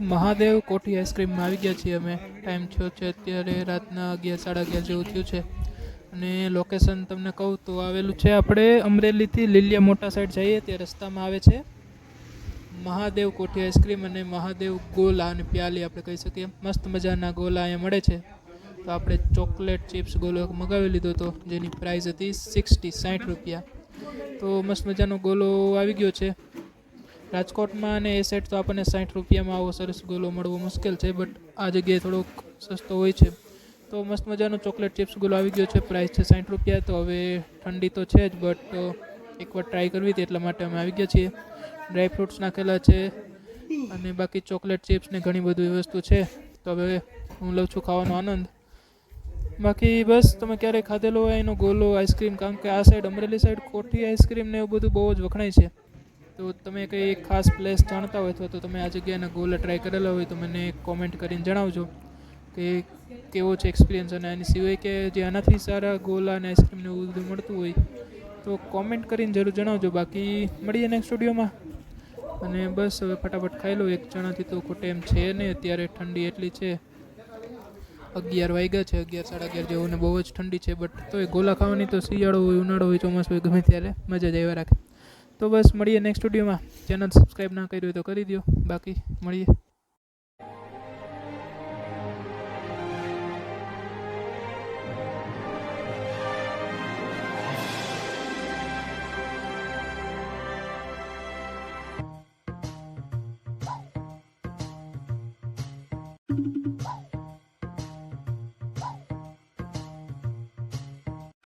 મહાદેવ કોઠી આઈસ્ક્રીમમાં આવી ગયા છીએ અમે. ટાઈમ થયો છે અત્યારે રાતના 11 સાડા 11 જેવું થયું છે. અને લોકેશન તમને કહું તો આવેલું છે આપણે અમરેલીથી લીલિયા મોટા સાઈડ જઈએ તે રસ્તામાં આવે છે મહાદેવ કોઠી આઈસ્ક્રીમ અને મહાદેવ ગોલા અને પ્યાલી આપણે કહી શકીએ. મસ્ત મજાના ગોલા અહીંયા મળે છે. તો આપણે ચોકલેટ ચિપ્સ ગોલો મગાવી લીધો હતો જેની પ્રાઇસ હતી 60 રૂપિયા. તો મસ્ત મજાનો ગોલો આવી ગયો છે. રાજકોટમાં અને એ સાઈડ તો આપણને 60 રૂપિયામાં આવો સરસ ગોલો મળવો મુશ્કેલ છે, બટ આ જગ્યાએ થોડોક સસ્તો હોય છે. તો મસ્ત મજાનો ચોકલેટ ચિપ્સ ગોલો આવી ગયો છે. પ્રાઇસ છે 60 રૂપિયા. તો હવે ઠંડી તો છે જ, બટ એકવાર ટ્રાય કરવી હતી એટલા માટે અમે આવી ગયા છીએ. ડ્રાય ફ્રૂટ્સ નાખેલા છે અને બાકી ચોકલેટ ચિપ્સ ને ઘણી બધી વસ્તુ છે. તો હવે હું લઉં છું ખાવાનો આનંદ. બાકી બસ તમે ક્યારેય ખાધેલો હોય એનો ગોલો આઈસ્ક્રીમ, કારણ કે આ સાઈડ અમરેલી સાઈડ કોઠી આઈસ્ક્રીમ ને એવું બધું બહુ જ વખણાય છે. તો તમે કંઈ ખાસ પ્લેસ જાણતા હોય અથવા તો તમે આ જગ્યાના ગોલા ટ્રાય કરેલા હોય તો મને કોમેન્ટ કરીને જણાવજો કે કેવો છે એક્સપિરિયન્સ. અને એની સિવાય કે જે આનાથી સારા ગોલા અને આઈસ્ક્રીમને એવું બધું મળતું હોય તો કોમેન્ટ કરીને જરૂર જણાવજો. બાકી મળીએ નેક્સ્ટ સ્ટુડિયોમાં. અને બસ હવે ફટાફટ ખાઈ લો. એક જણાથી તો ખોટે એમ છે નહીં, અત્યારે ઠંડી એટલી છે. 11 વાગ્યા છે, 11 સાડા 11 જેવું, ને બહુ જ ઠંડી છે. બટ તોય ગોલા ખાવાની તો શિયાળો હોય, ઉનાળો હોય, ચોમાસું હોય, ગમે ત્યારે મજા જ આવ્યા રાખે. તો બસ મળીએ નેક્સ્ટ સ્ટુડિયોમાં. ચેનલ સબસ્ક્રાઈબ ના કરી હોય તો કરી દો. બાકી મળીએ.